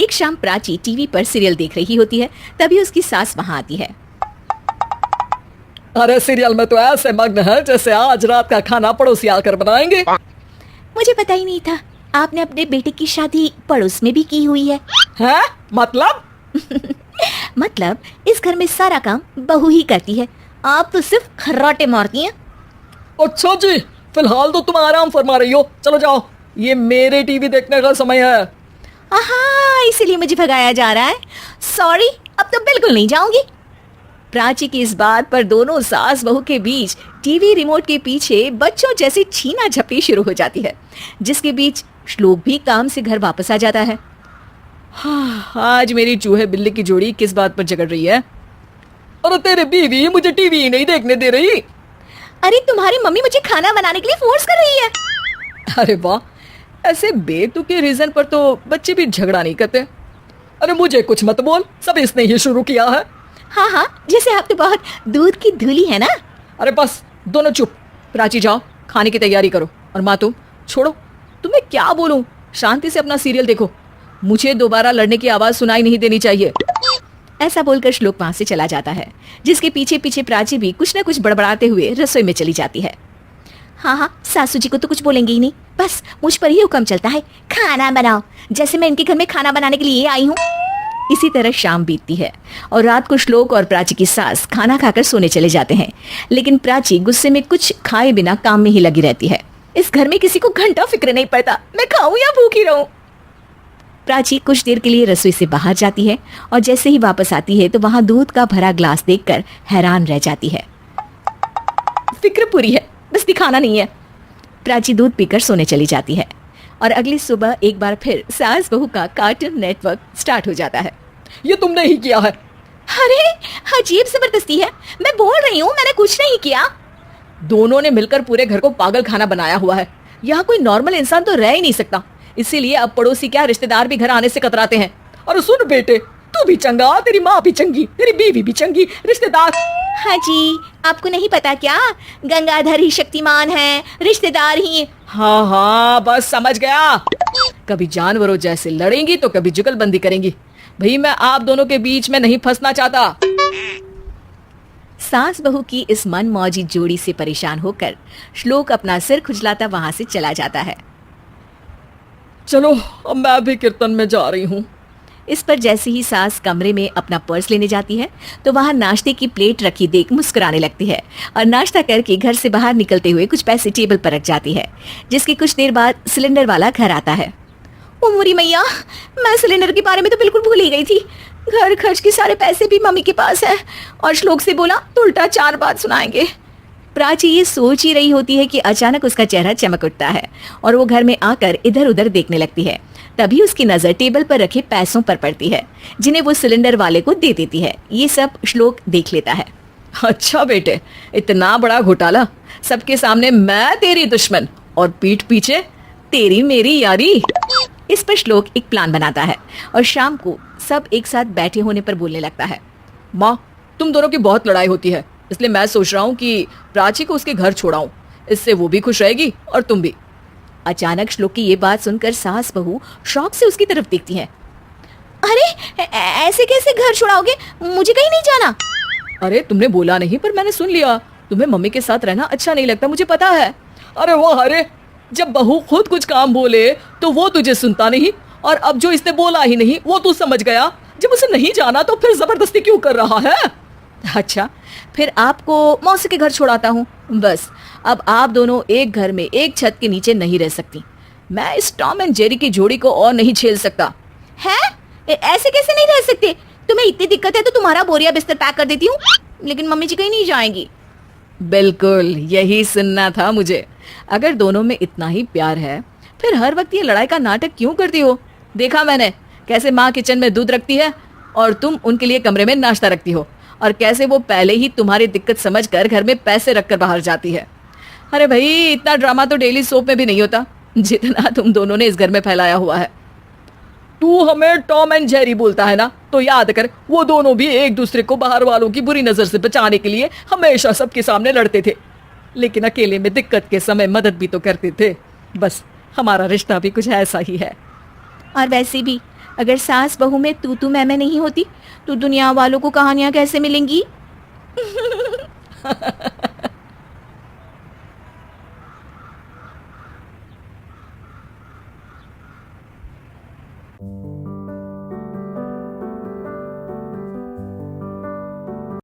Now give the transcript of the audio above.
एक शाम प्राची टीवी पर सीरियल देख रही होती है, तभी उसकी सास वहां आती है। अरे सीरियल में तो ऐसे मग्न है जैसे आज रात का खाना पड़ोसी आकर बनाएंगे। मुझे पता ही नहीं था आपने अपने बेटे की शादी पड़ोस में भी की हुई है। हैं? मतलब? मतलब इस घर में सारा काम बहू ही करती है, आप तो सिर्फ खर्राटे मारती हैं। अच्छा जी, फिलहाल तो तुम आराम फरमा रही हो, चलो जाओ, ये मेरे टीवी देखने का समय है। आहा, इसीलिए मुझे भगाया जा रहा है। सॉरी, अब तो बिल्कुल नहीं जाऊंगी। प्राची की इस बात पर दोनों सास बहू के बीच टीवी रिमोट के पीछे बच्चों जैसी छीना झपटी शुरू हो जाती है, जिसके बीच श्लोक भी काम से घर वापस आ जाता है। हाँ, आज मेरी चूहे बिल्ली की जोड़ी किस बात पर झगड़ रही है? अरे तेरे बीवी मुझे टीवी ही नहीं देखने दे रही। अरे तुम्हारी मम्मी मुझे खाना बनाने के लिए फोर्स कर रही है। अरे वाह, ऐसे बेतुके रीजन पर तो बच्चे भी झगड़ा नहीं करते। अरे मुझे कुछ मत बोल, सब इसने ही शुरू किया है। हाँ हाँ, जैसे आप तो बहुत दूध की धूली है ना। अरे बस दोनों चुप। प्राची जाओ, खाने की तैयारी करो। और माँ तुम छोड़ो, तुम्हें क्या बोलूं, शांति से अपना सीरियल देखो, मुझे दोबारा लड़ने की आवाज सुनाई नहीं देनी चाहिए। ऐसा बोलकर श्लोक वहां से चला जाता है, जिसके पीछे पीछे प्राची भी कुछ न कुछ बड़बड़ाते हुए रसोई में चली जाती है। हाँ हाँ, सासू जी को तो कुछ बोलेंगे ही नहीं, बस मुझ पर ही हुक्म चलता है, खाना बनाओ, जैसे मैं इनके घर में खाना बनाने के लिए आई हूँ। इसी तरह शाम बीतती है और रात को श्लोक और प्राची की सास खाना खाकर सोने चले जाते हैं, लेकिन प्राची गुस्से में कुछ खाए बिना काम में ही लगी रहती है। इस घर में किसी को घंटा फिक्र नहीं पड़ता, मैं खाऊं या भूखी रहूं। प्राची कुछ देर के लिए रसोई से बाहर जाती है और जैसे ही वापस आती है तो वहां दूध का भरा ग्लास देखकर हैरान रह जाती है। फिक्र पूरी है, बस दिखाना नहीं है। प्राची दूध पीकर सोने चली जाती है और अगली सुबह एक बार फिर सास बहू का कार्टून नेटवर्क स्टार्ट हो जाता है। ये तुमने ही किया है। अरे अजीब जबरदस्ती है, मैं बोल रही हूँ मैंने कुछ नहीं किया। दोनों ने मिलकर पूरे घर को पागल खाना बनाया हुआ है। यहाँ कोई नॉर्मल इंसान तो रह ही नहीं सकता, इसीलिए अब पड़ोसी क्या रिश्तेदार भी घर आने से कतराते हैं। और सुन बेटे, तू भी चंगा, तेरी माँ भी चंगी, तेरी बीवी भी चंगी, रिश्तेदार। हाँ जी, आपको नहीं पता क्या, गंगाधर ही शक्तिमान है, रिश्तेदार ही। हाँ हाँ, बस समझ गया। कभी जानवरों जैसे लड़ेंगी तो कभी जुगलबंदी करेंगी। भाई मैं आप दोनों के बीच में नहीं फंसना चाहता। सास बहू की इस मनमौजी जोड़ी से परेशान होकर श्लोक अपना सिर खुजलाता वहां से चला जाता है। चलो अब मैं भी कीर्तन में जा रही हूँ। इस पर जैसे ही सास कमरे में अपना पर्स लेने जाती है तो वहां नाश्ते की प्लेट रखी देख मुस्कुराने लगती है और नाश्ता करके घर से बाहर निकलते हुए कुछ पैसे टेबल पर रख जाती है, जिसके कुछ देर बाद सिलेंडर वाला घर आता है। ओ मोरी मैया, मैं सिलेंडर के बारे में तो बिल्कुल भूल ही गई थी। घर खर्च के सारे पैसे भी मम्मी के पास है और श्लोक से बोला तो उल्टा 4 बात सुनाएंगे। प्राची ये सोच ही रही होती है कि अचानक उसका चेहरा चमक उठता है और वो घर में आकर इधर उधर देखने लगती है। तभी उसकी नजर टेबल पर रखे पैसों पर पड़ती है, जिन्हें वो सिलेंडर वाले को दे देती है। ये सब श्लोक देख लेता है। अच्छा बेटे, इतना बड़ा घोटाला, सबके सामने मैं तेरी दुश्मन और पीठ पीछे तेरी मेरी यारी। इस पर श्लोक एक प्लान बनाता है और शाम को सब एक साथ बैठे होने पर बोलने लगता है। माँ, तुम दोनों की बहुत लड़ाई होती है, इसलिए मैं सोच रहा हूँ कि प्राची को उसके घर छोड़ाऊं, इससे वो भी खुश रहेगी और तुम भी। अचानक श्लोक की ये बात सुनकर सास बहू शौक से उसकी तरफ देखती हैं। अरे ऐसे कैसे घर छुड़ाओगे, मुझे कहीं नहीं जाना। अरे तुमने बोला नहीं पर मैंने सुन लिया, तुम्हें मम्मी के साथ रहना अच्छा नहीं लगता, मुझे पता है। अरे वो अरे, जब बहू खुद कुछ काम बोले तो वो तुझे सुनता नहीं, और अब जो इसने बोला ही नहीं वो तू समझ गया। जब उसे नहीं जाना तो फिर जबरदस्ती क्यों कर रहा है? अच्छा, फिर आपको मौसी के घर छोड़ाता हूँ। बस अब आप दोनों एक घर में एक छत के नीचे नहीं रह सकती। मैं इस टॉम एंड जेरी की जोड़ी को और नहीं झेल सकता। है? ऐसे कैसे नहीं रह सकते? तुम्हें इतनी दिक्कत है तो तुम्हारा बोरिया बिस्तर पैक कर देती हूँ, लेकिन मम्मी जी कहीं नहीं जाएंगी। बिल्कुल यही सुनना था मुझे। अगर दोनों में इतना ही प्यार है फिर हर वक्त ये लड़ाई का नाटक क्यों करती हो? देखा मैंने कैसे माँ किचन में दूध रखती है और तुम उनके लिए कमरे में नाश्ता रखती हो, और कैसे वो पहले ही तुम्हारी दिक्कत समझकर घर में पैसे रखकर बाहर जाती है। अरे भाई, इतना ड्रामा तो डेली सोप में भी नहीं होता जितना तुम दोनों ने इस घर में फैलाया हुआ है। तू हमें टॉम एंड जेरी बोलता है ना, तो याद कर वो दोनों भी एक दूसरे को बाहर वालों की बुरी नजर से बचाने के लिए हमेशा सबके सामने लड़ते थे, लेकिन अकेले में दिक्कत के समय मदद भी तो करते थे। बस हमारा रिश्ता भी कुछ ऐसा ही है। और वैसे भी अगर सास बहू में तू मैं नहीं होती तो दुनिया वालों को कहानियां कैसे मिलेंगी?